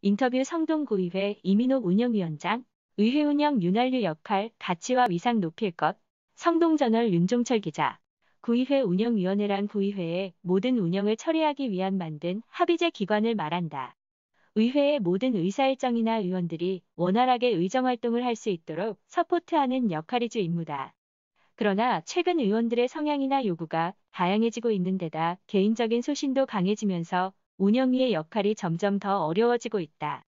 인터뷰 성동구의회 이민옥 운영위원장, 의회 운영 윤활유 역할, 가치와 위상 높일 것, 성동저널 윤종철 기자. 구의회 운영위원회란 구의회의 모든 운영을 처리하기 위한 만든 합의제 기관을 말한다. 의회의 모든 의사일정이나 의원들이 원활하게 의정활동을 할 수 있도록 서포트하는 역할이 주 임무다. 그러나 최근 의원들의 성향이나 요구가 다양해지고 있는 데다 개인적인 소신도 강해지면서 운영위의 역할이 점점 더 어려워지고 있다.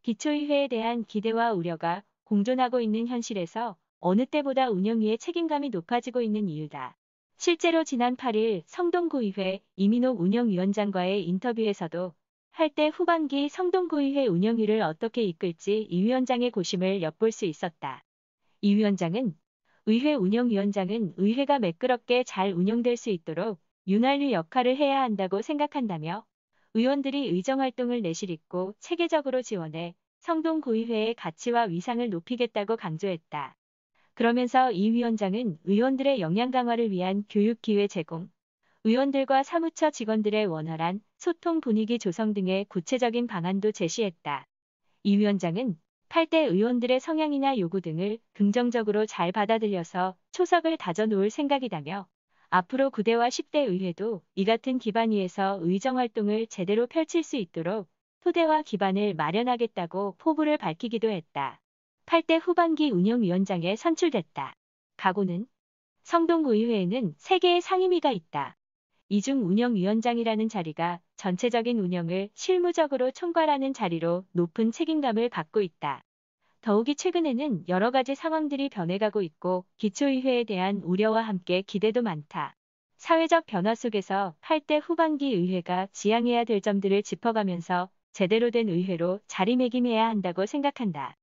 기초의회에 대한 기대와 우려가 공존하고 있는 현실에서 어느 때보다 운영위의 책임감이 높아지고 있는 이유다. 실제로 지난 8일 성동구의회 이민옥 운영위원장과의 인터뷰에서도 할 때 후반기 성동구의회 운영위를 어떻게 이끌지 이 위원장의 고심을 엿볼 수 있었다. 이 위원장은 의회 운영위원장은 의회가 매끄럽게 잘 운영될 수 있도록 윤활유 역할을 해야 한다고 생각한다며 의원들이 의정활동을 내실있고 체계적으로 지원해 성동구의회의 가치와 위상을 높이겠다고 강조했다. 그러면서 이 위원장은 의원들의 역량 강화를 위한 교육 기회 제공, 의원들과 사무처 직원들의 원활한 소통 분위기 조성 등의 구체적인 방안도 제시했다. 이 위원장은 8대 의원들의 성향이나 요구 등을 긍정적으로 잘 받아들여서 초석을 다져놓을 생각이다며 앞으로 9대와 10대 의회도 이 같은 기반 위에서 의정활동을 제대로 펼칠 수 있도록 토대와 기반을 마련하겠다고 포부를 밝히기도 했다. 8대 후반기 운영위원장에 선출됐다. 각오는 성동구의회에는 3개의 상임위가 있다. 이 중 운영위원장이라는 자리가 전체적인 운영을 실무적으로 총괄하는 자리로 높은 책임감을 갖고 있다. 더욱이 최근에는 여러 가지 상황들이 변해가고 있고 기초의회에 대한 우려와 함께 기대도 많다. 사회적 변화 속에서 8대 후반기 의회가 지향해야 될 점들을 짚어가면서 제대로 된 의회로 자리매김해야 한다고 생각한다.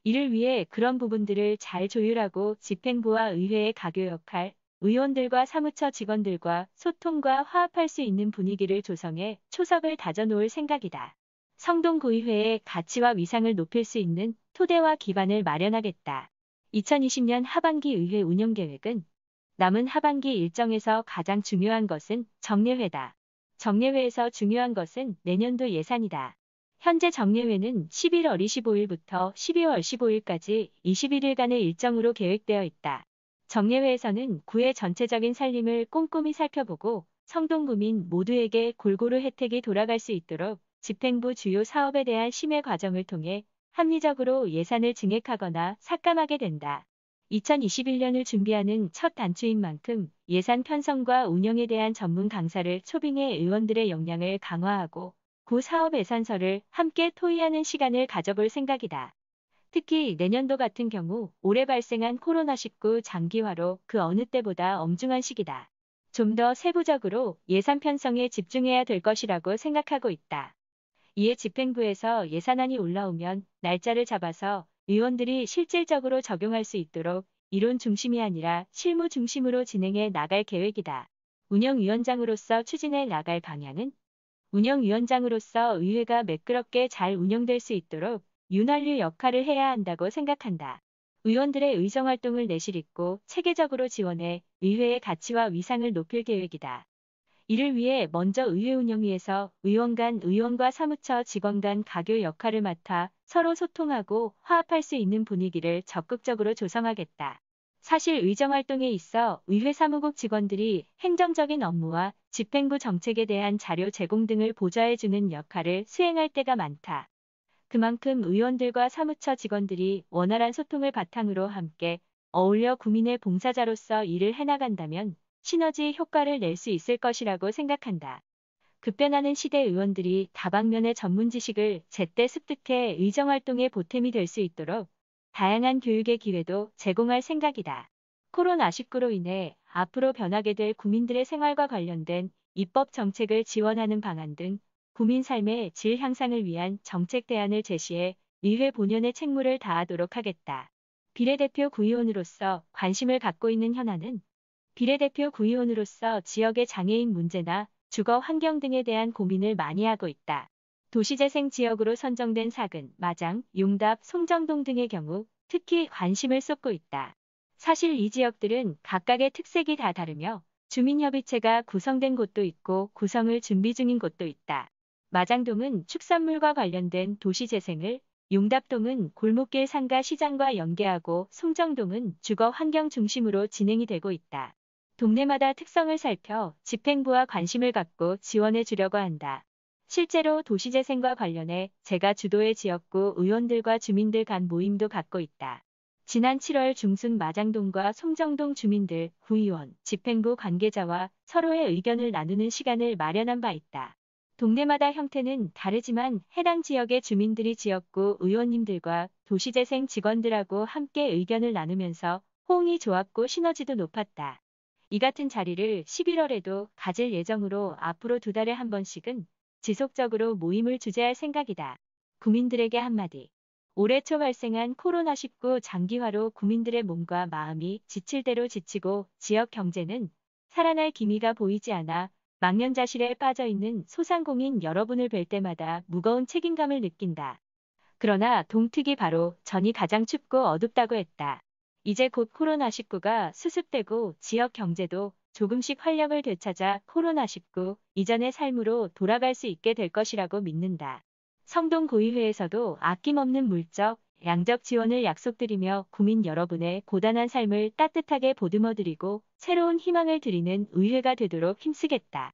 이를 위해 그런 부분들을 잘 조율하고 집행부와 의회의 가교 역할, 의원들과 사무처 직원들과 소통과 화합할 수 있는 분위기를 조성해 초석을 다져놓을 생각이다. 성동구의회의 가치와 위상을 높일 수 있는 토대와 기반을 마련하겠다. 2020년 하반기 의회 운영계획은 남은 하반기 일정에서 가장 중요한 것은 정례회다. 정례회에서 중요한 것은 내년도 예산이다. 현재 정례회는 11월 25일부터 12월 15일까지 21일간의 일정으로 계획되어 있다. 정례회에서는 구의 전체적인 살림을 꼼꼼히 살펴보고 성동구민 모두에게 골고루 혜택이 돌아갈 수 있도록 집행부 주요 사업에 대한 심의 과정을 통해 합리적으로 예산을 증액하거나 삭감하게 된다. 2021년을 준비하는 첫 단추인 만큼 예산 편성과 운영에 대한 전문 강사를 초빙해 의원들의 역량을 강화하고 구 사업 예산서를 함께 토의하는 시간을 가져볼 생각이다. 특히 내년도 같은 경우 올해 발생한 코로나19 장기화로 그 어느 때보다 엄중한 시기다. 좀 더 세부적으로 예산 편성에 집중해야 될 것이라고 생각하고 있다. 이에 집행부에서 예산안이 올라오면 날짜를 잡아서 의원들이 실질적으로 적용할 수 있도록 이론 중심이 아니라 실무 중심으로 진행해 나갈 계획이다. 운영위원장으로서 추진해 나갈 방향은 운영위원장으로서 의회가 매끄럽게 잘 운영될 수 있도록 윤활유 역할을 해야 한다고 생각한다. 의원들의 의정활동을 내실있고 체계적으로 지원해 의회의 가치와 위상을 높일 계획이다. 이를 위해 먼저 의회 운영위에서 의원 간 의원과 사무처 직원 간 가교 역할을 맡아 서로 소통하고 화합할 수 있는 분위기를 적극적으로 조성하겠다. 사실 의정활동에 있어 의회 사무국 직원들이 행정적인 업무와 집행부 정책에 대한 자료 제공 등을 보좌해주는 역할을 수행할 때가 많다. 그만큼 의원들과 사무처 직원들이 원활한 소통을 바탕으로 함께 어울려 국민의 봉사자로서 일을 해나간다면 시너지 효과를 낼 수 있을 것이라고 생각한다. 급변하는 시대 의원들이 다방면의 전문 지식을 제때 습득해 의정활동의 보탬이 될 수 있도록 다양한 교육의 기회도 제공할 생각이다. 코로나19로 인해 앞으로 변하게 될 국민들의 생활과 관련된 입법 정책을 지원하는 방안 등 국민 삶의 질 향상을 위한 정책 대안을 제시해 의회 본연의 책무를 다하도록 하겠다. 비례대표 구의원으로서 관심을 갖고 있는 현안은 비례대표 구의원으로서 지역의 장애인 문제나 주거 환경 등에 대한 고민을 많이 하고 있다. 도시재생 지역으로 선정된 사근, 마장, 용답, 송정동 등의 경우 특히 관심을 쏟고 있다. 사실 이 지역들은 각각의 특색이 다 다르며 주민협의체가 구성된 곳도 있고 구성을 준비 중인 곳도 있다. 마장동은 축산물과 관련된 도시재생을, 용답동은 골목길 상가 시장과 연계하고 송정동은 주거 환경 중심으로 진행이 되고 있다. 동네마다 특성을 살펴 집행부와 관심을 갖고 지원해 주려고 한다. 실제로 도시재생과 관련해 제가 주도의 지역구 의원들과 주민들 간 모임도 갖고 있다. 지난 7월 중순 마장동과 송정동 주민들, 구의원, 집행부 관계자와 서로의 의견을 나누는 시간을 마련한 바 있다. 동네마다 형태는 다르지만 해당 지역의 주민들이 지역구 의원님들과 도시재생 직원들하고 함께 의견을 나누면서 호응이 좋았고 시너지도 높았다. 이 같은 자리를 11월에도 가질 예정으로 앞으로 2달에 한 번씩은 지속적으로 모임을 주재할 생각이다. 국민들에게 한마디. 올해 초 발생한 코로나19 장기화로 국민들의 몸과 마음이 지칠 대로 지치고 지역 경제는 살아날 기미가 보이지 않아 망연자실에 빠져있는 소상공인 여러분을 뵐 때마다 무거운 책임감을 느낀다. 그러나 동특이 바로 전이 가장 춥고 어둡다고 했다. 이제 곧 코로나19가 수습되고 지역 경제도 조금씩 활력을 되찾아 코로나19 이전의 삶으로 돌아갈 수 있게 될 것이라고 믿는다. 성동구의회에서도 아낌없는 물적, 양적 지원을 약속드리며 국민 여러분의 고단한 삶을 따뜻하게 보듬어드리고 새로운 희망을 드리는 의회가 되도록 힘쓰겠다.